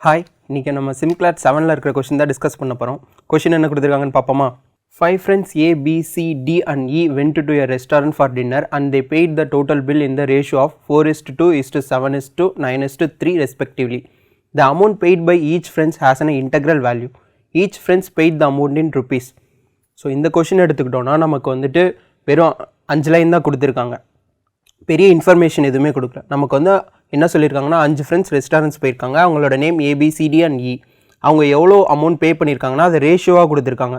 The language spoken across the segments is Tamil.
ஹாய், இன்றைக்கி நம்ம சிம்க்ளாட் 7ல் இருக்கிற கொஷின் தான் டிஸ்கஸ் பண்ண போகிறோம். கொஷின் என்ன கொடுத்துருக்காங்கன்னு பார்ப்போமா? 5 friends A, B, C, D and E went to a restaurant for dinner and they paid the total bill in the ratio of 4:2:7:9:3 respectively. The amount paid by each friend has an integral value. Each friends paid the amount in rupees. So இந்த கொஷின் எடுத்துக்கிட்டோன்னா நமக்கு வந்துட்டு வெறும் 5 லைன் தான் கொடுத்துருக்காங்க. பெரிய இன்ஃபர்மேஷன் எதுவுமே கொடுக்கல. நமக்கு வந்து என்ன சொல்லியிருக்காங்கன்னா 5 ஃப்ரெண்ட்ஸ் ரெஸ்டாரண்ட்ஸ் போயிருக்காங்க. அவங்களோட நேம் ABCD அண்ட் E. அவங்க எவ்வளோ அமௌண்ட் பே பண்ணியிருக்காங்கன்னா அதை ரேஷியோவாக கொடுத்துருக்காங்க.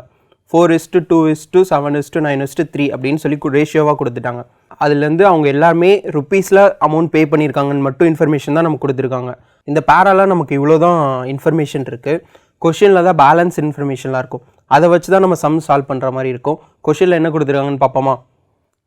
4:2:7:9:3 அப்படின்னு சொல்லி ரேஷியோவாக கொடுத்துட்டாங்க. அதுலேருந்து அவங்க எல்லாருமே ருப்பீஸில் அமௌண்ட் பே பண்ணியிருக்காங்கன்னு மட்டும் இன்ஃபர்மேஷன் தான் நமக்கு கொடுத்துருக்காங்க. இந்த பேராலாம் நமக்கு இவ்வளோ தான் இன்ஃபர்மேஷன் இருக்குது. கொஷினில் தான் பேலன்ஸ் இன்ஃபர்மேஷன்லாம் இருக்கும். அதை வச்சு தான் நம்ம சம் சால்வ் பண்ணுற மாதிரி இருக்கும். கொஷினில் என்ன கொடுத்துருக்காங்கன்னு பார்ப்போமா?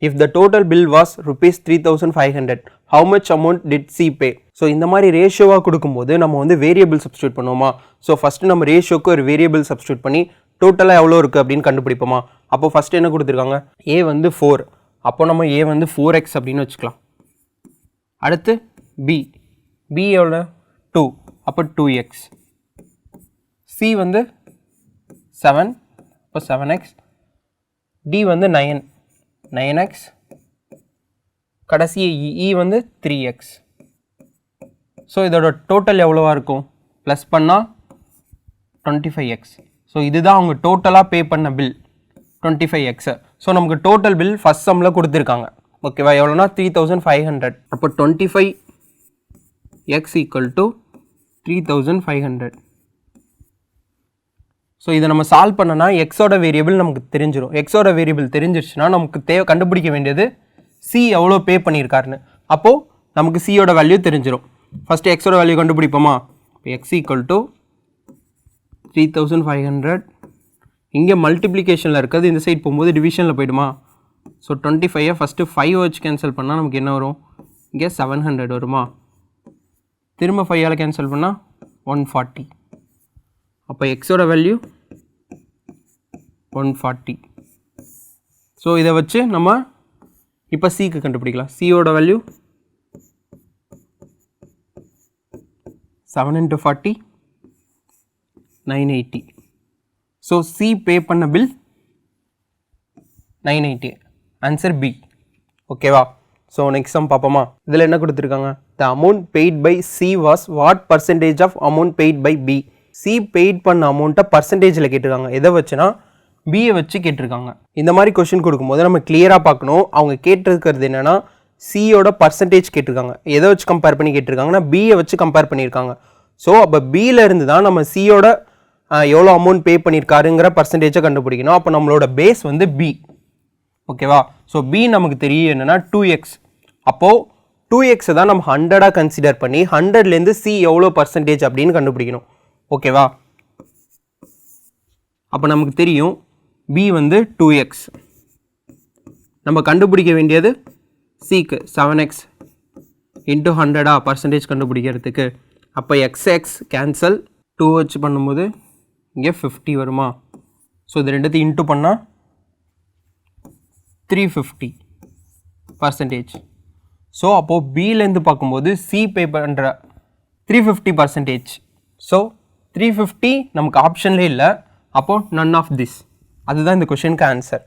If the total bill was rupees 3,500, how much amount did C pay? So இந்த மாதிரி ரேஷியோவாக கொடுக்கும்போது நம்ம வந்து வேரியபிள் சப்ஸ்டியூட் பண்ணுவோமா? ஸோ ஃபஸ்ட்டு நம்ம ரேஷியோக்கு ஒரு வேரியபிள் சப்ஸ்டியூட் பண்ணி டோட்டலாக எவ்வளோ இருக்குது அப்படின்னு கண்டுபிடிப்போமா? அப்போ ஃபஸ்ட்டு என்ன கொடுத்துருக்காங்க? A வந்து 4, அப்போ நம்ம A வந்து 4x அப்படின்னு வச்சுக்கலாம். அடுத்து B எவ்வளோ? 2, அப்போ 2x. C வந்து 7, அப்போ 7x. D வந்து 9x. கடைசி E வந்து 3x. ஸோ இதோட டோட்டல் எவ்வளோவா இருக்கும்? ப்ளஸ் பண்ணால் 25x. ஸோ இதுதான் அவங்க டோட்டலாக பே பண்ண பில் 25x. ஸோ நமக்கு டோட்டல் பில் ஃபஸ்ட் சம்மில் கொடுத்துருக்காங்க. ஓகேவா? எவ்வளோனா 3,500. அப்போ 25x = 3,500. ஸோ இதை நம்ம சால்வ் பண்ணனா எக்ஸோட வேரியபிள் நமக்கு தெரிஞ்சிடும். எக்ஸோட வேரியபிள் தெரிஞ்சிருச்சுன்னா நமக்கு கண்டுபிடிக்க வேண்டியது சி எவ்வளோ பே பண்ணியிருக்காருன்னு. அப்போது நமக்கு சியோட வேல்யூ தெரிஞ்சிடும். ஃபஸ்ட்டு எக்ஸோட வேல்யூ கண்டுபிடிப்போமா? எக்ஸ் = 3,500. இங்கே மல்டிப்ளிகேஷனில் இருக்கிறது இந்த சைட் போகும்போது டிவிஷனில் போய்டுமா? ஸோ 25 ஃபஸ்ட்டு 5 வச்சு கேன்சல் பண்ணால் நமக்கு என்ன வரும்? இங்கே 700 வருமா? திரும்ப 5ஆல் கேன்சல் பண்ணால் 140. அப்போ எக்ஸோட வேல்யூ 140. ஸோ இதை வச்சு நம்ம இப்போ சிக்கு கண்டுபிடிக்கலாம். சியோட வேல்யூ 7 × 40 980. ஸோ சி பே பண்ண பில் 980. Answer B. ஓகேவா? ஸோ நெக்ஸ்ட் சம் பார்ப்போமா? இதில் என்ன கொடுத்துருக்காங்க? The amount paid by C was what percentage of amount paid by B? C paid பண்ண அமௌண்ட்டை பர்சன்டேஜில் கேட்டிருக்காங்க. எதை வச்சுனா பியை வச்சு கேட்டிருக்காங்க. இந்த மாதிரி கொஷின் கொடுக்கும்போது நம்ம கிளியராக பார்க்கணும். அவங்க கேட்டிருக்கிறது என்னென்னா சியோட பர்சன்டேஜ் கேட்டிருக்காங்க. எதை வச்சு கம்பேர் பண்ணி கேட்டிருக்காங்கன்னா பியை வச்சு கம்பேர் பண்ணியிருக்காங்க. ஸோ அப்போ பியில் இருந்து தான் நம்ம சியோட எவ்வளோ அமௌண்ட் பே பண்ணியிருக்காருங்கிற பர்சன்டேஜை கண்டுபிடிக்கணும். அப்போ நம்மளோட பேஸ் வந்து பி. ஓகேவா? ஸோ பி நமக்கு தெரியும் என்னென்னா 2x. அப்போது 2xை தான் நம்ம 100ஆக கன்சிடர் பண்ணி 100லேருந்து சி எவ்வளோ பர்சன்டேஜ் அப்படின்னு கண்டுபிடிக்கணும். ஓகேவா? அப்போ நமக்கு தெரியும் பி வந்து 2x. நம்ம கண்டுபிடிக்க வேண்டியது சிக்கு 7x × 100 பர்சன்டேஜ் கண்டுபிடிக்கிறதுக்கு. அப்போ xx கேன்சல், 2 வச்சு பண்ணும்போது இங்கே 50 வருமா? ஸோ இது ரெண்டுத்தையும் இன்ட்டு பண்ணால் 350 பர்சன்டேஜ். ஸோ அப்போது பியிலேருந்து பார்க்கும்போது சி பே பண்ணுற 350 பர்சன்டேஜ். ஸோ 350 நமக்கு ஆப்ஷன்லே இல்லை. அப்போது நன் ஆஃப் திஸ். அதுதான் இந்த கொஷனுக்கு ஆன்சர்.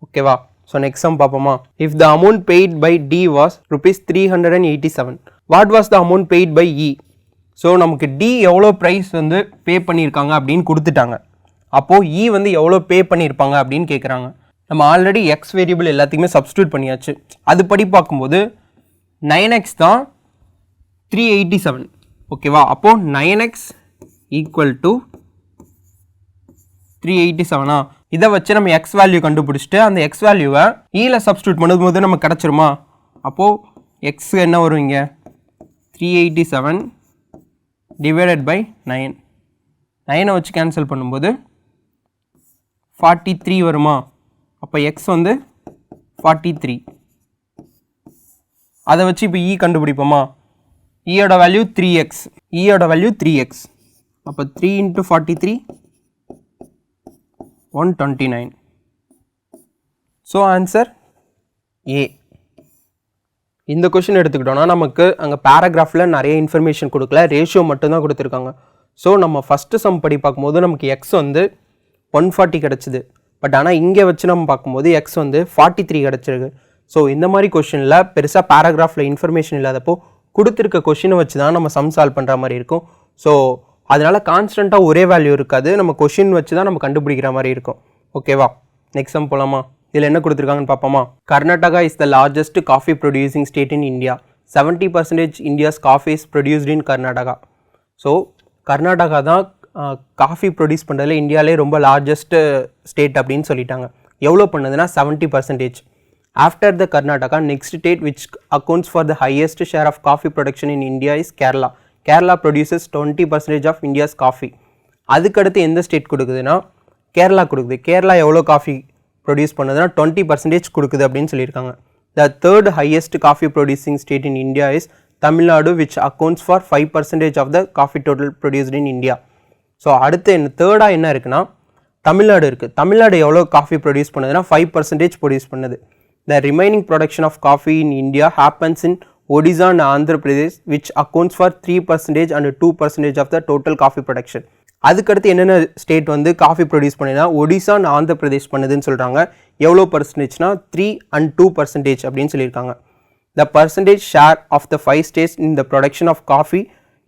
ஓகேவா? ஸோ நெக்ஸ்ட் சம் பார்ப்போமா? If the amount paid by D was ₹387, what was the amount paid by E? So நமக்கு டி எவ்வளோ ப்ரைஸ் வந்து பே பண்ணியிருக்காங்க அப்படின்னு கொடுத்துட்டாங்க. அப்போது இ வந்து எவ்வளோ பே பண்ணியிருப்பாங்க அப்படின்னு கேட்குறாங்க. நம்ம ஆல்ரெடி எக்ஸ் வேரியபிள் எல்லாத்தையுமே சப்ஸ்டியூட் பண்ணியாச்சு. அதுபடி பார்க்கும்போது 9x தான் 387. ஓகேவா? அப்போது 9x = 387. இதை வச்சு நம்ம எக்ஸ் வேல்யூ கண்டுபிடிச்சிட்டு அந்த எக்ஸ் வேல்யூவை ஈல சப்ஸ்டியூட் பண்ணும்போது நமக்கு கிடச்சிருமா? அப்போது எக்ஸ் என்ன வரும்? இங்கே 387 டிவைடட் பை 9. 9 வச்சு கேன்சல் பண்ணும்போது 43 வருமா? அப்போ எக்ஸ் வந்து 43. அதை வச்சு இப்போ இ கண்டுபிடிப்போமா? ஈயோட வேல்யூ 3x. ஈயோட value 3x. அப்போ 3 × 43 129. So answer A. இந்த கொஷின் எடுத்துக்கிட்டோன்னா நமக்கு அங்கே பேராகிராஃபில் நிறைய இன்ஃபர்மேஷன் கொடுக்கல, ரேஷியோ மட்டும்தான் கொடுத்துருக்காங்க. ஸோ நம்ம ஃபஸ்ட்டு சம் படி பார்க்கும்போது நமக்கு எக்ஸ் வந்து 140 கிடச்சிது. பட் ஆனால் இங்கே வச்சு நம்ம பார்க்கும்போது எக்ஸ் வந்து 43 கிடச்சிருக்கு. ஸோ இந்த மாதிரி கொஷினில் பெருசாக பேராகிராஃபில் இன்ஃபர்மேஷன் இல்லாதப்போ கொடுத்துருக்க கொஷினை வச்சு தான் நம்ம சம் சால்வ் பண்ணுற மாதிரி இருக்கும். ஸோ அதனால் கான்ஸ்டண்ட்டாக ஒரே வேல்யூ இருக்காது, நம்ம கொஷின் வச்சு தான் நம்ம கண்டுபிடிக்கிற மாதிரி இருக்கும். ஓகேவா, நெக்ஸ்ட் சம் போகலாமா? இதில் என்ன கொடுத்துருக்காங்கன்னு பார்ப்போமா? Karnataka is the largest coffee producing state in India. 70% India's coffee is produced in Karnataka. So Karnataka தான் காஃபி ப்ரொடியூஸ் பண்ணுறதுல இந்தியாவிலே ரொம்ப லார்ஜஸ்ட் ஸ்டேட் அப்படின்னு சொல்லிட்டாங்க. எவ்வளோ பண்ணுதுன்னா 70%. After the Karnataka next state which accounts for the highest share of coffee production in India is Kerala. Kerala produces 20% of India's coffee. அதுக்கடுத்து எந்த ஸ்டேட் கொடுக்குதுன்னா கேரளா கொடுக்குது. கேரளா எவ்வளோ காஃபி ப்ரொடியூஸ் பண்ணுதுன்னா 20% கொடுக்குது அப்படின்னு சொல்லியிருக்காங்க. The third highest coffee producing state in India is Tamil Nadu which accounts for 5% of the coffee total produced in India. So அடுத்து தேர்டாக என்ன இருக்குன்னா தமிழ்நாடு இருக்குது. தமிழ்நாடு எவ்வளோ காஃபி ப்ரொடியூஸ் பண்ணுதுன்னா 5% ப்ரொடியூஸ் பண்ணுது. The remaining production of coffee in India happens in Odisha and Andhra Pradesh which accounts for 3% and 2% of the total coffee production. அதுக்கடுத்து என்னென்ன ஸ்டேட் வந்து காஃபி ப்ரொடியூஸ் பண்ணுதுன்னா ஒடிசா அண்ட் ஆந்திர பிரதேஷ் பண்ணுதுன்னு சொல்கிறாங்க. எவ்வளோ பர்சன்டேஜ்னா 3 and 2% அப்படின்னு சொல்லியிருக்காங்க. The percentage share of the 5 states in the production of coffee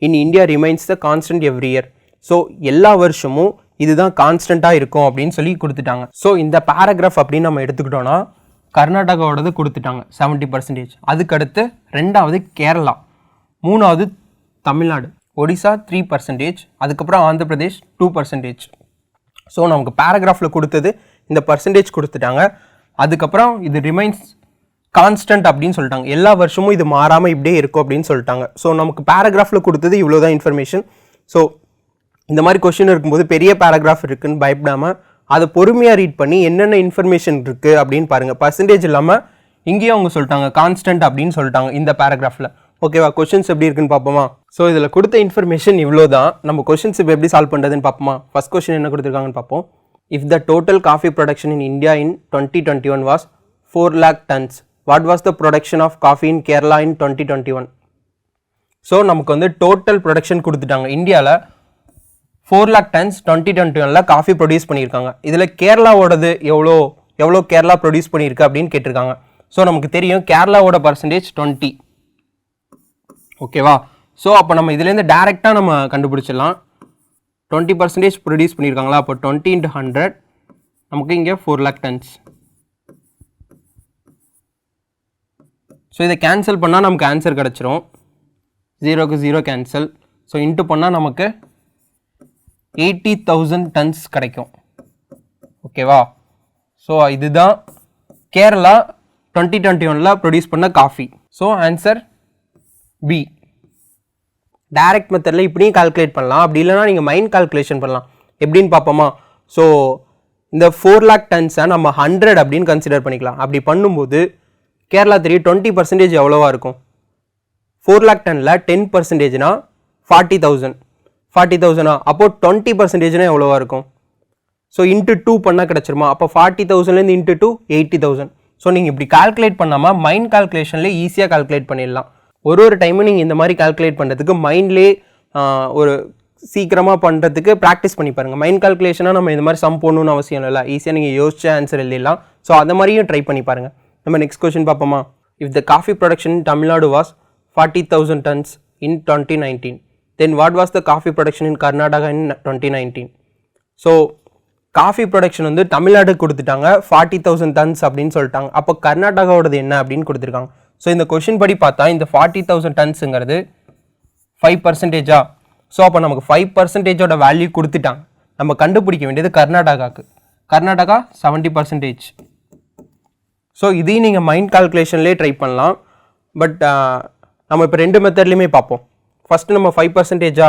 in India remains the constant every year. So எல்லா வருஷமும் இதுதான் கான்ஸ்டண்ட்டாக இருக்கும் அப்படின்னு சொல்லி கொடுத்துட்டாங்க. ஸோ இந்த பேராகிராஃப் அப்படின்னு நம்ம எடுத்துக்கிட்டோன்னா கர்நாடகாவோடது கொடுத்துட்டாங்க 70%. அதுக்கடுத்து ரெண்டாவது கேரளா, மூணாவது தமிழ்நாடு, ஒடிசா 3%, அதுக்கப்புறம் ஆந்திர பிரதேஷ் 2%. ஸோ நமக்கு பேராகிராஃபில் கொடுத்தது இந்த பர்சன்டேஜ் கொடுத்துட்டாங்க. அதுக்கப்புறம் இது ரிமைன்ஸ் கான்ஸ்டன்ட் அப்படின்னு சொல்லிட்டாங்க. எல்லா வருஷமும் இது மாறாமல் இப்படியே இருக்கும் அப்படின்னு சொல்லிட்டாங்க. ஸோ நமக்கு பேராகிராஃபில் கொடுத்தது இவ்வளோ தான் இன்ஃபர்மேஷன். ஸோ இந்த மாதிரி கொஷின் இருக்கும்போது பெரிய பேராகிராஃப் இருக்குன்னு பயப்படாமல் அதை பொறுமையாக ரீட் பண்ணி என்னென்ன இன்ஃபர்மேஷன் இருக்குது அப்படின்னு பாருங்கள். பர்சன்டேஜ் இல்லாமல் இங்கேயும் அவங்க சொல்லிட்டாங்க கான்ஸ்டன்ட் அப்படின்னு சொல்லிட்டாங்க இந்த பேராகிராஃபில். ஓகேவா, கொஷின்ஸ் எப்படி இருக்குன்னு பார்ப்போமா? ஸோ இதில் கொடுத்த இன்ஃபர்மேஷன் இவ்வளோ தான். நம்ம கொஷின்ஸ் இப்போ எப்படி சால்வ் பண்ணுறதுன்னு பார்ப்போமா? ஃபர்ஸ்ட் கொஷின் என்ன கொடுத்துருக்காங்கன்னு பார்ப்போம். If the total coffee production in India in 2021 was 4 lakh tons, what was the production of coffee in Kerala in 2021? So நமக்கு வந்து டோட்டல் ப்ரொடக்ஷன் கொடுத்துட்டாங்க. இந்தியாவில் 4 lakh tons 2021 காஃபி ப்ரொடியூஸ் பண்ணியிருக்காங்க. இதில் கேரளாவோடது எவ்வளோ கேரளா ப்ரொடியூஸ் பண்ணியிருக்கு அப்படின்னு கேட்டிருக்காங்க. ஸோ நமக்கு தெரியும் கேரளாவோட பர்சன்டேஜ் 20. ஓகேவா, ஸோ அப்போ நம்ம இதுலேருந்து டேரெக்டாக நம்ம கண்டுபிடிச்சிடலாம். 20% ப்ரொடியூஸ் பண்ணியிருக்காங்களா, அப்போ 20 into 100 நமக்கு இங்கே 4 lakh tons. ஸோ இதை கேன்சல் பண்ணால் நமக்கு ஆன்சர் கிடச்சிரும். 0க்கு 0 கேன்சல். ஸோ இன்ட்டு பண்ணால் நமக்கு 80,000 tons கிடைக்கும். ஓகேவா, ஸோ இதுதான் கேரளா 2021 ப்ரொடியூஸ் பண்ண coffee. So answer B. Direct மெத்தடில் இப்படியும் கால்குலேட் பண்ணலாம், அப்படி இல்லைனா நீங்கள் மைண்ட் கால்குலேஷன் பண்ணலாம். எப்படின்னு பார்ப்போமா? ஸோ இந்த 4 lakh tons-ஐ நம்ம 100 அப்படின்னு கன்சிடர் பண்ணிக்கலாம். அப்படி பண்ணும்போது கேரளா 20% எவ்வளோவா இருக்கும்? 4 lakh ton-ல 10%னா 40,000. 40,000 அப்போது 20%னா எவ்வளோவா இருக்கும்? ஸோ இன்ட்டு 2 பண்ணால் கிடச்சிருமா? அப்போ 40,000லேருந்து இன்ட்டு 2 80,000. ஸோ நீங்கள் இப்படி கால்குலேட் பண்ணாமல் மைண்ட் கால்குலேஷன்லேயே ஈஸியாக கால்குலேட் பண்ணிடலாம். ஒரு டைமும் நீங்கள் இந்த மாதிரி கால்குலேட் பண்ணுறதுக்கு மைண்ட்லேயே ஒரு சீக்கிரமாக பண்ணுறதுக்கு ப்ராக்டிஸ் பண்ணி பாருங்கள். மைண்ட் கால்குலேஷனாக நம்ம இந்த மாதிரி சம் போடணும்னு அவசியம் இல்லை, ஈஸியாக நீங்கள் யோசிச்சு ஆன்சர் எழுதிடலாம். ஸோ அந்த மாதிரியும் ட்ரை பண்ணி பாருங்கள். நம்ம நெக்ஸ்ட் கொஸ்டின் பார்ப்போமா? If the coffee production in Tamil Nadu was 40,000 tons in 2019, then what was the coffee production in Karnataka in 2019? So coffee production வந்து தமிழ்நாடு கொடுத்துட்டாங்க 40,000 tons அப்படின்னு சொல்லிட்டாங்க. அப்போ கர்நாடகாவோடது என்ன அப்படின்னு கொடுத்துருக்காங்க. ஸோ இந்த கொஷின் படி பார்த்தா இந்த 40,000 tonsங்கிறது 5%. ஸோ அப்போ நமக்கு 5%ஓட வேல்யூ கொடுத்துட்டாங்க. நம்ம கண்டுபிடிக்க வேண்டியது கர்நாடகாவுக்கு. கர்நாடகா 70%. ஸோ இதையும் நீங்கள் மைண்ட் கால்குலேஷன்லேயே ட்ரை பண்ணலாம். பட் நம்ம இப்போ ரெண்டு மெத்தட்லையுமே பார்ப்போம். ஃபஸ்ட்டு நம்ம 5%.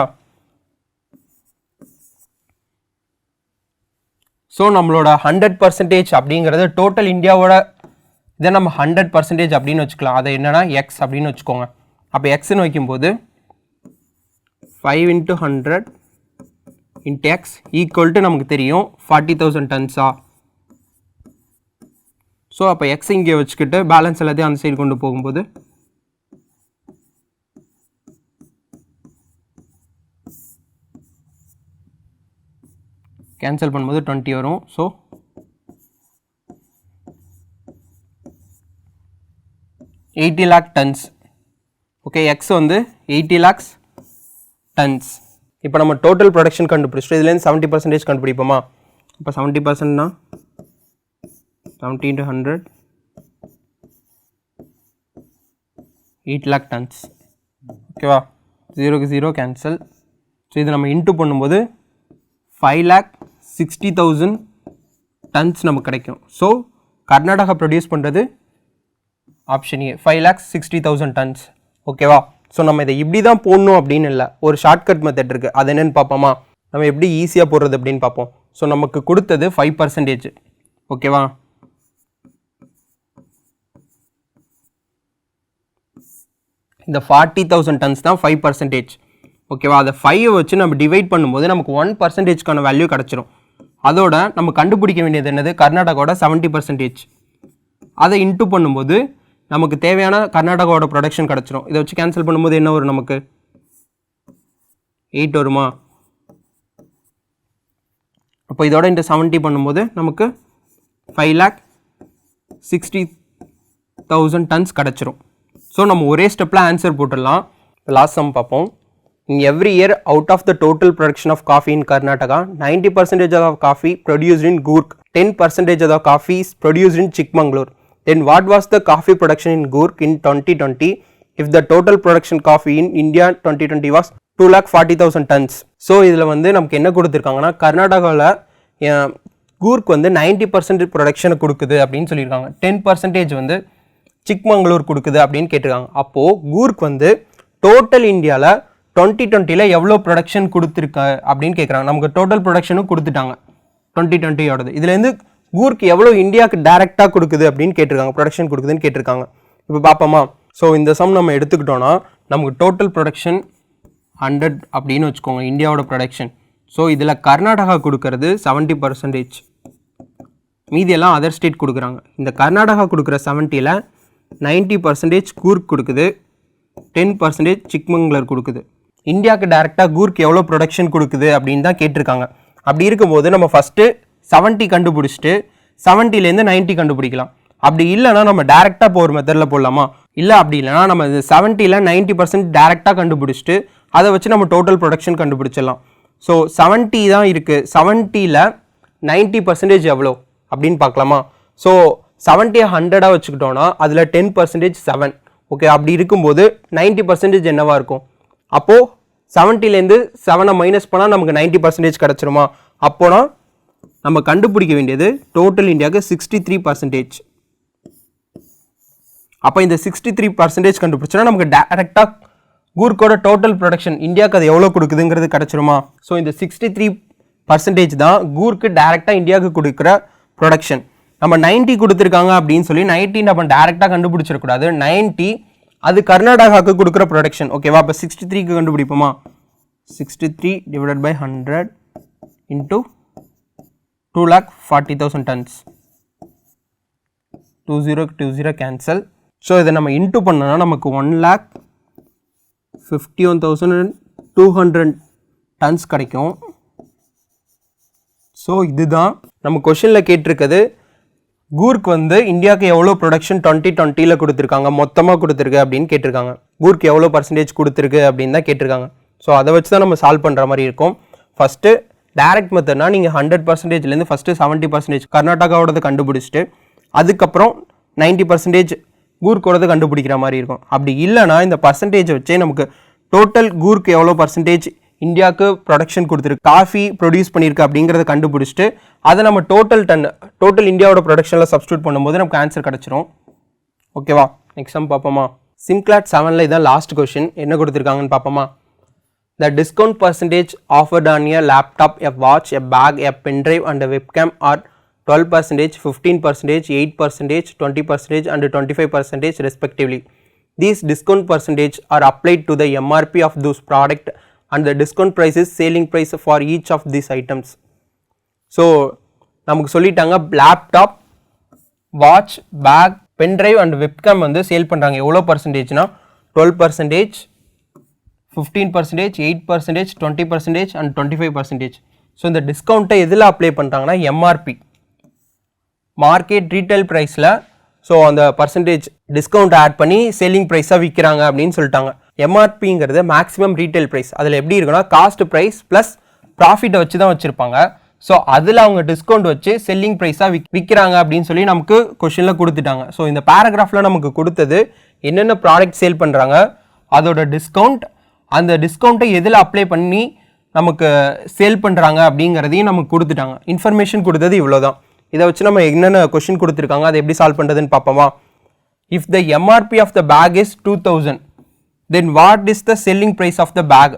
ஸோ நம்மளோட 100% அப்படிங்கிறது டோட்டல் இந்தியாவோட இதை நம்ம 100% அப்படின்னு வச்சுக்கலாம். அதை என்னன்னா எக்ஸ் அப்படின்னு வச்சுக்கோங்க. அப்போ எக்ஸ்ன்னு வைக்கும்போது 5 into 100 into x equal to நமக்கு தெரியும் 40,000 tons-ஆ. ஸோ அப்போ எக்ஸ் இங்கே வச்சுக்கிட்டு பேலன்ஸ் எல்லாத்தையும் அந்த சைடு கொண்டு போகும்போது கேன்சல் பண்ணும்போது 20 வரும். So 80 lakh tons. Okay, X வந்து 80 lakhs tons. இப்போ நம்ம டோட்டல் ப்ரொடக்ஷன் கண்டுபிடிச்சிட்டு இதுலேருந்து 70% கண்டுபிடிப்போமா? இப்போ 70%னா 70 into 100 8 lakh tons. ஓகேவா? 0க்கு 0 கேன்சல். ஸோ இது நம்ம இன்ட்டு பண்ணும்போது 5,60,000 tons நமக்கு கிடைக்கும். ஸோ கர்நாடகா ப்ரொடியூஸ் பண்ணுறது ஆப்ஷன் ஏ 5,60,000 tons. ஓகேவா? ஸோ நம்ம இதை இப்படி தான் போடணும் அப்படின்னு இல்லை, ஒரு ஷார்ட்கட் மெத்தட் இருக்குது. அது என்னென்னு பார்ப்போமா? நம்ம எப்படி ஈஸியாக போடுறது அப்படின்னு பார்ப்போம். ஸோ நமக்கு கொடுத்தது 5%. ஓகேவா? இந்த 40,000 tons தான் 5%. ஓகேவா? அதை 5 வச்சு நம்ம டிவைட் பண்ணும்போது நமக்கு 1%க்கான வேல்யூ கிடச்சிரும். அதோட நம்ம கண்டுபிடிக்க வேண்டியது என்னது? கர்நாடகாவோட 70%. அதை இன்ட்டு பண்ணும்போது நமக்கு தேவையான கர்நாடகாவோட ப்ரொடக்ஷன் கிடச்சிரும். இதை வச்சு கேன்சல் பண்ணும்போது என்ன வரும்? நமக்கு 8 வருமா? அப்போ இதோட இந்த 70 பண்ணும்போது நமக்கு 5,60,000 tons கிடச்சிரும். ஸோ நம்ம ஒரே ஸ்டெப்பில் ஆன்சர் போட்டுடலாம். லாஸ்ட் சம் பார்ப்போம். In every year, out of the total production of coffee in Karnataka, 90% of coffee produced in Coorg, 10% of the coffee is produced in Chikmagalur. Then what was the coffee production in Coorg in 2020 if the total production coffee in India 2020 was 2,40,000 tons? So இதில் வந்து நமக்கு என்ன கொடுத்துருக்காங்கன்னா, கர்நாடகாவில் கூர்க் வந்து 90% ப்ரொடக்ஷனை கொடுக்குது அப்படின்னு சொல்லியிருக்காங்க. 10% வந்து சிக்மங்களூர் கொடுக்குது அப்படின்னு கேட்டிருக்காங்க. அப்போது கூர்க் வந்து டோட்டல் இந்தியாவில் 2020 எவ்வளோ ப்ரொடக்ஷன் கொடுத்துருக்கா அப்படின்னு கேட்குறாங்க. நமக்கு டோட்டல் ப்ரொடக்ஷனும் கொடுத்துட்டாங்க 2020யோடது. இதுலேருந்து கூர்க் எவ்வளோ இந்தியாவுக்கு டேரெக்டாக கொடுக்குது அப்படின்னு கேட்டிருக்காங்க, ப்ரொடக்ஷன் கொடுக்குதுன்னு கேட்டிருக்காங்க. இப்போ பார்ப்போமா? ஸோ இந்த சம் நம்ம எடுத்துக்கிட்டோன்னா நமக்கு டோட்டல் ப்ரொடக்ஷன் 100 அப்படின்னு வச்சுக்கோங்க, இந்தியாவோட ப்ரொடக்ஷன். ஸோ இதில் கர்நாடகா கொடுக்கறது 70%, மீதியெல்லாம் அதர் ஸ்டேட் கொடுக்குறாங்க. இந்த கர்நாடகா கொடுக்குற 70ல் 90% கூர்க் கொடுக்குது, 10% சிக்மங்களூர் கொடுக்குது. இந்தியாவுக்கு டேரெக்டாக கூர்க் எவ்வளோ ப்ரொடக்ஷன் கொடுக்குது அப்படின்னு தான் கேட்டிருக்காங்க. அப்படி இருக்கும்போது நம்ம ஃபஸ்ட்டு 70 கண்டுபிடிச்சிட்டு 70லேருந்து 90 கண்டுபிடிக்கலாம். அப்படி இல்லைனா நம்ம டேரெக்டாக இப்போ ஒரு மெத்தடில் போடலாமா? இல்லை அப்படி இல்லைனா நம்ம 70ல் 90% டேரெக்டாக கண்டுபிடிச்சிட்டு அதை வச்சு நம்ம டோட்டல் ப்ரொடக்ஷன் கண்டுபிடிச்சிடலாம். ஸோ 70 தான் இருக்குது, 70ல் 90% எவ்வளோ அப்படின்னு பார்க்கலாமா? ஸோ 70 100ஆக வச்சுக்கிட்டோன்னா அதில் 10% 7. ஓகே, அப்படி இருக்கும்போது 90% என்னவாக இருக்கும்? அப்போது 70லேருந்து 7 மைனஸ் பண்ணால் நமக்கு 90% கிடச்சிருமா? அப்போனா நம்ம கண்டுபிடிக்க வேண்டியது டோட்டல் இந்தியாவுக்கு 63%. அப்போ இந்த 63% கண்டுபிடிச்சோன்னா நமக்கு டேரெக்டாக கூர்க்கோட டோட்டல் ப்ரொடக்ஷன் இந்தியாவுக்கு அது எவ்வளோ கொடுக்குதுங்கிறது கிடச்சிருமா? ஸோ இந்த 63% தான் கூர்க்கு டேரெக்டாக இந்தியாவுக்கு கொடுக்குற ப்ரொடக்ஷன். நம்ம 90 கொடுத்துருக்காங்க அப்படின்னு சொல்லி 90 நம்ம டேரெக்டாக கண்டுபிடிச்சிடக்கூடாது. 90 அது கர்நாடகாவுக்கு கொடுக்குற ப்ரொடக்ஷன். ஓகேவா? அப்போ 63க்கு கண்டுபிடிப்போமா? 63 divided by 100 into 2,40,000 tons. 20 cancel. So இதை நம்ம இன்ட்டு பண்ணோன்னா நமக்கு 1,51,200 tons கிடைக்கும். ஸோ இதுதான் நம்ம கொஷனில் கேட்டிருக்கிறது. கூர்க் வந்து இந்தியாவுக்கு எவ்வளோ ப்ரொடக்ஷன் 2020 கொடுத்துருக்காங்க, மொத்தமாக கொடுத்துருக்கு அப்படின்னு கேட்டிருக்காங்க. கூர்க் எவ்வளோ % கொடுத்துருக்கு அப்படின்னு தான் கேட்டிருக்காங்க. ஸோ அதை வச்சு தான் நம்ம சால்வ் பண்ணுற மாதிரி இருக்கும். ஃபஸ்ட்டு டேரக்ட் மெத்தட்னா நீங்கள் 100%லேருந்து ஃபஸ்ட்டு 70% கர்நாடகாவோடது கண்டுபிடிச்சிட்டு அதுக்கப்புறம் 90% கூர்க்கோடது கண்டுபிடிக்கிற மாதிரி இருக்கும். அப்படி இல்லைனா இந்த பர்சன்டேஜ் வச்சே நமக்கு டோட்டல் கூர்க் எவ்வளோ % இந்தியாவுக்கு ப்ரொடக்ஷன் கொடுத்துருக்கு, காஃபி ப்ரொடியூஸ் பண்ணியிருக்கு அப்படிங்கிறத கண்டுபிடிச்சிட்டு அதை நம்ம டோட்டல் இந்தியாவோட ப்ரொடக்ஷனில் சப்ஸ்டியூட் பண்ணும்போது நமக்கு ஆன்சர் கிடச்சிரும். ஓகேவா? நெக்ஸ்ட் சம் பார்ப்போமா? சிம்க்ளாட் 7ல் இதான் லாஸ்ட் கொஷின். என்ன கொடுத்துருக்காங்கன்னு பார்ப்போமா? The discount percentage offered on a laptop, a watch, a bag, a pen drive and a webcam are 12%, 15%, 8%, 20% and 25% respectively. These discount percentage are applied to the MRP of those product and the discount price is selling price for each of these items. So நமக்கு சொல்லிட்டாங்க laptop, watch, bag, pen drive and webcam வந்து சேல் பண்ணுறாங்க. எவ்வளோ பர்சன்டேஜ்னா 12%, 15%, 8%, 20% and 25%. ஸோ இந்த டிஸ்கவுண்ட்டை எதில் அப்ளை பண்ணுறாங்கன்னா எம்ஆர்பி, மார்க்கெட் ரீட்டைல் ப்ரைஸில். ஸோ அந்த பர்சன்டேஜ் டிஸ்கவுண்ட் ஆட் பண்ணி செல்லிங் ப்ரைஸாக விற்கிறாங்க அப்படின்னு சொல்லிட்டாங்க. எம்ஆர்பிங்கிறது மேக்ஸிமம் ரீட்டைல் ப்ரைஸ். அதில் எப்படி இருக்குன்னா காஸ்ட் ப்ரைஸ் ப்ளஸ் ப்ராஃபிட்டை வச்சு தான் வச்சுருப்பாங்க. ஸோ அதில் அவங்க டிஸ்கவுண்ட் வச்சு செல்லிங் ப்ரைஸாக விற்கிறாங்க அப்படின்னு சொல்லி நமக்கு கொஷினில் கொடுத்துட்டாங்க. ஸோ இந்த பேராகிராஃபில் நமக்கு கொடுத்தது என்னென்ன ப்ராடக்ட் சேல் பண்ணுறாங்க, அதோட டிஸ்கவுண்ட், அந்த டிஸ்கவுண்ட்டை எதில் அப்ளை பண்ணி நமக்கு சேல் பண்ணுறாங்க அப்படிங்கிறதையும் நமக்கு கொடுத்துட்டாங்க. இன்ஃபர்மேஷன் கொடுத்தது இவ்வளோ தான். இதை வச்சு நம்ம என்னென்ன கொஷின் கொடுத்துருக்காங்க அதை எப்படி சால்வ் பண்ணுறதுன்னு பார்ப்போமா. If the MRP of the pack is 2000 then what is the selling price of the pack.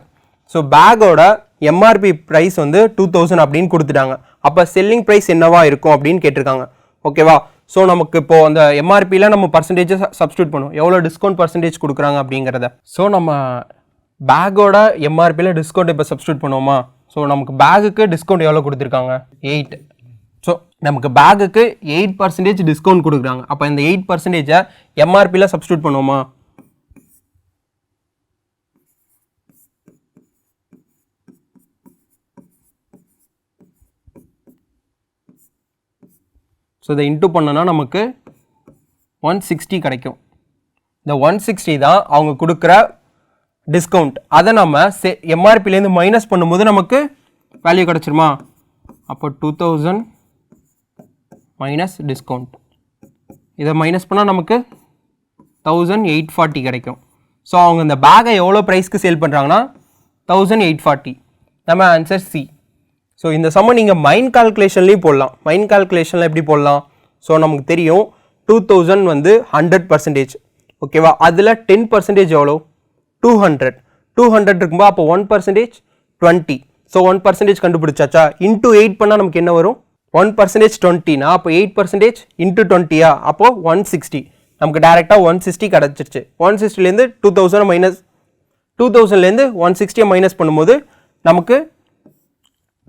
So பேக்கோட எம்ஆர்பி ப்ரைஸ் வந்து 2000 அப்படின்னு கொடுத்துட்டாங்க. அப்போ செல்லிங் ப்ரைஸ் என்னவா இருக்கும் அப்படின்னு கேட்டிருக்காங்க. ஓகேவா. ஸோ நமக்கு இப்போ அந்த எம்ஆர்பியில் நம்ம பர்சன்டேஜை சப்ஸ்டியூட் பண்ணுவோம், எவ்வளோ டிஸ்கவுண்ட் பர்சன்டேஜ் கொடுக்குறாங்க அப்படிங்கிறத. ஸோ நம்ம பேக்கோட எம்ஆர்பியில் டிஸ்கவுண்ட் இப்போ சப்ஸ்டியூட் பண்ணுவோமா. ஸோ நமக்கு பேக்குக்கு டிஸ்கவுண்ட் எவ்வளோ கொடுத்துருக்காங்க, 8. ஸோ நமக்கு பேக்குக்கு 8% டிஸ்கவுண்ட் கொடுக்குறாங்க. அப்போ இந்த 8%-ஐ எம்ஆர்பியில் சப்ஸ்டியூட் பண்ணுவோமா. ஸோ இதை இன்ட்டு பண்ணோன்னா நமக்கு 160 கிடைக்கும். இந்த 160 தான் அவங்க கொடுக்குற டிஸ்கவுண்ட். அதை நம்ம எம்ஆர்பிலேருந்து மைனஸ் பண்ணும்போது நமக்கு வேல்யூ கிடச்சிருமா. அப்போ 2000 மைனஸ் டிஸ்கவுண்ட், இதை மைனஸ் பண்ணால் நமக்கு 1840 கிடைக்கும். ஸோ அவங்க இந்த பேக்கை எவ்வளோ ப்ரைஸ்க்கு சேல் பண்ணுறாங்கன்னா 1840. நம்ம ஆன்சர் சி. ஸோ இந்த சம்ம நீங்கள் மைண்ட் கால்குலேஷன்லேயும் போடலாம். மைண்ட் கால்குலேஷனில் எப்படி போடலாம். ஸோ நமக்கு தெரியும் 2000 வந்து 100%. ஓகேவா. அதில் 10% எவ்வளோ, 200 இருக்கும்போது அப்போ 1% 20. ஸோ 1% கண்டுபிடிச்சாச்சா. இன்ட்டு 8 பண்ணால் நமக்கு என்ன வரும், 1% 20னா அப்போ 8% இன்ட்டு 20யா, அப்போது 160. நமக்கு டேரெக்டாக 160 கிடச்சிருச்சு. 160லேருந்து 2000 மைனஸ் 2000லேருந்து 160 மைனஸ் பண்ணும்போது நமக்கு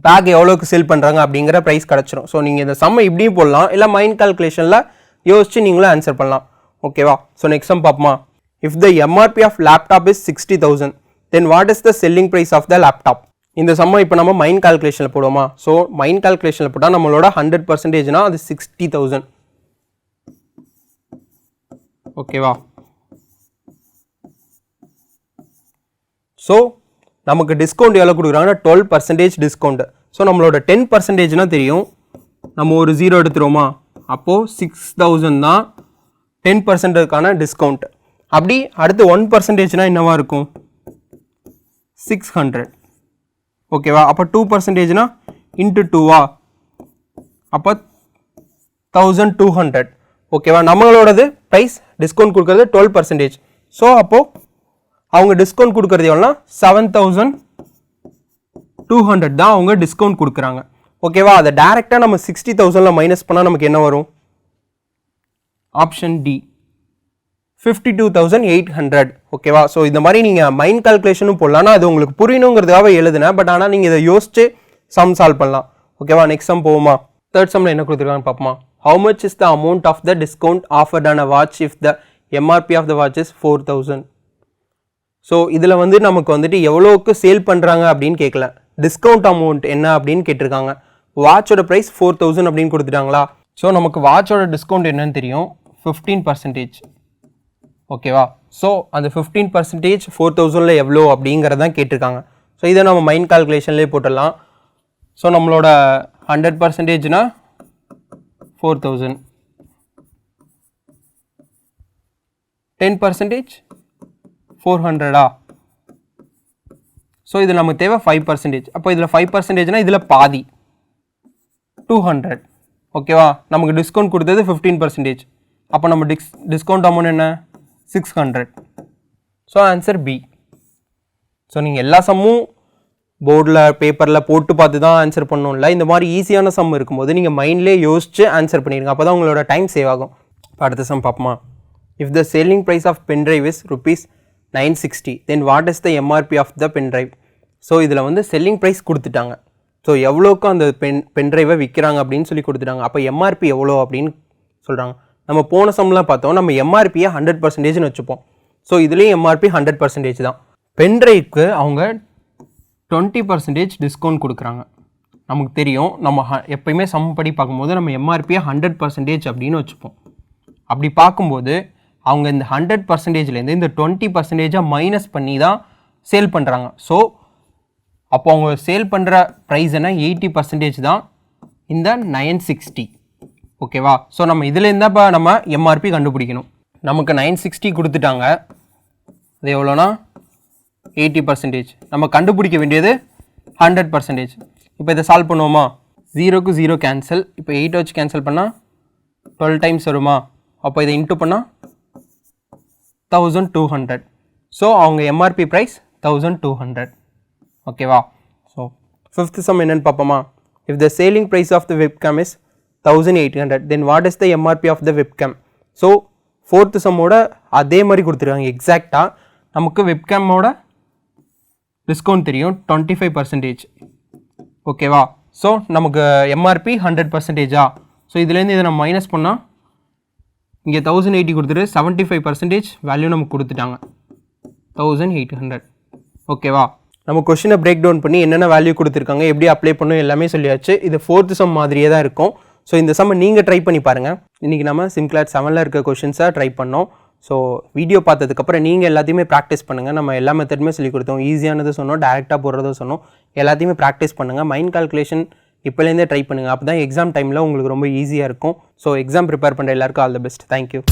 பேக் எவ்வளோக்கு சேல் பண்ணுறாங்க அப்படிங்கிற ப்ரைஸ் கிடச்சிரும். ஸோ நீங்கள் இந்த சம்மை இப்படியும் போடலாம், இல்லை மைண்ட் கால்குலேஷனில் யோசிச்சு நீங்களும் ஆன்சர் பண்ணலாம். ஓகேவா. ஸோ நெக்ஸ்ட் சம் பார்ப்போமா. If the MRP of laptop is 60,000 then what is the selling price of the laptop. இந்த சம்மை இப்போ நம்ம மைண்ட் கால்குலேஷனில் போடுவோமா. ஸோ மைண்ட் கால்குலேஷனில் போட்டால் நம்மளோட 100%னா அது 60,000. ஓகேவா. ஸோ நமக்கு டிஸ்கவுண்ட் எவ்வளோ கொடுக்குறாங்கன்னா 12% டிஸ்கவுண்ட். ஸோ நம்மளோட 10%னா தெரியும், நம்ம ஒரு 0 எடுத்துருவோமா. அப்போது 6000 தான் 10%க்கான டிஸ்கவுண்ட். அப்படி அடுத்து 1%னா என்னவா இருக்கும், 600. ஓகேவா. அப்போ 2%னா இன்ட்டு 2வா, அப்போ 1200. ஓகேவா. நம்மளோடது ப்ரைஸ் டிஸ்கவுண்ட் கொடுக்குறது 12%. ஸோ அப்போது அவங்க டிஸ்கவுண்ட் கொடுக்குறது எவ்வளோனா 7200 தான் அவங்க டிஸ்கவுண்ட் கொடுக்குறாங்க. ஓகேவா. அதை டேரெக்டாக நம்ம 60,000ல் மைனஸ் பண்ணால் நமக்கு என்ன வரும், ஆப்ஷன் டி 52,800. ஓகேவா. ஸோ இந்த மாதிரி நீங்கள் மைண்ட் கால்குலேஷனும் போடலாம். அது உங்களுக்கு புரியணுங்கிறதுக்காக எழுதுனேன். பட் ஆனால் நீங்கள் இதை யோசிச்சு சம் சால்வ் பண்ணலாம். ஓகேவா. நெக்ஸ்ட் சம் போவோமா. தேர்ட் சம்மில் என்ன கொடுத்துருக்காங்கன்னு பார்ப்போமா. How much is the amount of the discount offered on a watch if the MRP of the watch is 4000. So இதில் வந்து நமக்கு வந்துட்டு எவ்வளோக்கு சேல் பண்ணுறாங்க அப்படின்னு கேட்கல, டிஸ்கவுண்ட் அமௌண்ட் என்ன அப்படின்னு கேட்டிருக்காங்க. வாட்சோட ப்ரைஸ் 4000 அப்படின்னு கொடுத்துட்டாங்களா. ஸோ நமக்கு வாட்சோட டிஸ்கவுண்ட் என்னன்னு தெரியும், 15%. ஓகேவா. ஸோ அந்த 15% 4000ல் எவ்வளோ அப்படிங்கிறதான் கேட்டிருக்காங்க. ஸோ இதை நம்ம மைண்ட் கால்குலேஷன்லேயே போட்டுடலாம். ஸோ நம்மளோட 100%னா 4000, 10% 400. ஸோ இது நமக்கு தேவை 5%. அப்போ இதில் 5%னா இதில் பாதி 200. ஓகேவா. நமக்கு டிஸ்கவுண்ட் கொடுத்தது 15%. அப்போ நம்ம டிஸ்கவுண்ட் அமௌண்ட் என்ன, 600. So answer B. ஸோ நீங்கள் எல்லா சம்மும் போர்டில் பேப்பரில் போட்டு பார்த்து தான் ஆன்சர் பண்ணணும்ல. இந்த மாதிரி ஈஸியான சம் இருக்கும்போது நீங்கள் மைண்ட்லேயே யோசிச்சு ஆன்சர் பண்ணிடுங்க. அப்போ தான் உங்களோட டைம் சேவ் ஆகும். இப்போ அடுத்த சம் பார்ப்போமா. If the selling price of pen drive is ₹960 then what is the MRP of the pen drive. So இதில் வந்து செல்லிங் ப்ரைஸ் கொடுத்துட்டாங்க. ஸோ எவ்வளோக்கும் அந்த பென் டிரைவை விற்கிறாங்க அப்படின்னு சொல்லி கொடுத்துட்டாங்க. அப்போ எம்ஆர்பி எவ்வளோ அப்படின்னு சொல்கிறாங்க. நம்ம போன சம்லாம் பார்த்தோம், நம்ம எம்ஆர்பியை 100%ன்னு வச்சுப்போம். ஸோ இதுலேயும் எம்ஆர்பி 100% தான். பென் டிரைவ்க்கு அவங்க 20% டிஸ்கவுண்ட் கொடுக்குறாங்க. நமக்கு தெரியும். நம்ம எப்பயுமே சம் படி பார்க்கும்போது நம்ம எம்ஆர்பியை 100% அப்படின்னு வச்சுப்போம். அப்படி பார்க்கும்போது அவங்க இந்த 100%லேருந்து இந்த 20% மைனஸ் பண்ணி தான் சேல் பண்ணுறாங்க. ஸோ அப்போ அவங்க சேல் பண்ணுற ப்ரைஸ் என்ன 80% தான் இந்த 960. ஓகேவா? ஸோ நம்ம இதுலேருந்து இப்போ நம்ம எம்ஆர்பி கண்டுபிடிக்கணும். நமக்கு 960 கொடுத்துட்டாங்க. அது எவ்வளோனா 80%. நம்ம கண்டுபிடிக்க வேண்டியது 100%. இப்போ இதை சால்வ் பண்ணுவோமா? 0க்கு 0 கேன்சல். இப்போ 8 வச்சு கேன்சல் பண்ணால் 12 டைம்ஸ் வருமா? அப்போ இதை இன்ட்டு பண்ணால் 1200. ஸோ அவங்க எம்ஆர்பி ப்ரைஸ் 1200. ஓகேவா? ஸோ 5th சம் என்னன்னு பார்ப்போமா? If the selling price of the webcam is 1800 then what is the MRP of the webcam? So 4th சம்மோட அதே மாதிரி கொடுத்துருக்காங்க எக்ஸாக்டாக. நமக்கு வெப்கேமோட டிஸ்கவுண்ட் தெரியும் 25%. ஓகேவா? ஸோ நமக்கு எம்ஆர்பி 100%. ஸோ இதுலேருந்து இதை நம்ம மைனஸ் பண்ணால் இங்கே 1080 கொடுத்துட்டு 75% வேல்யூ நமக்கு கொடுத்துட்டாங்க 1800. ஓகேவா? நம்ம கொஷினை பிரேக் டவுன் பண்ணி என்னென்ன வேல்யூ கொடுத்துருக்காங்க, எப்படி அப்ளை பண்ணணும் எல்லாமே சொல்லியாச்சு. இது 4th சம் மாதிரியே தான் இருக்கும். ஸோ இந்த சம்மை நீங்கள் ட்ரை பண்ணி பாருங்கள். இன்றைக்கி நம்ம சிம்கிளாட் 7ல் இருக்க கொஷின்ஸாக ட்ரை பண்ணோம். ஸோ வீடியோ பார்த்ததுக்கப்புறம் நீங்கள் எல்லாத்தையுமே ப்ராக்டிஸ் பண்ணுங்கள். நம்ம எல்லா மெத்தடுமே சொல்லி கொடுத்தோம். ஈஸியானது சொன்னோம், டேரெக்டாக போடுறதும் சொன்னோம். எல்லாத்தையுமே ப்ராக்டிஸ் பண்ணுங்கள். மைண்ட் கால்குலேஷன் இப்போலேருந்தே ட்ரை பண்ணுங்கள். அப்போ தான் எக்ஸாம் டைமில் உங்களுக்கு ரொம்ப ஈஸியாக இருக்கும். ஸோ எக்ஸாம் ப்ரிப்பேர் பண்ணுற எல்லாருக்கும் ஆல் த பெஸ்ட். தேங்க்யூ.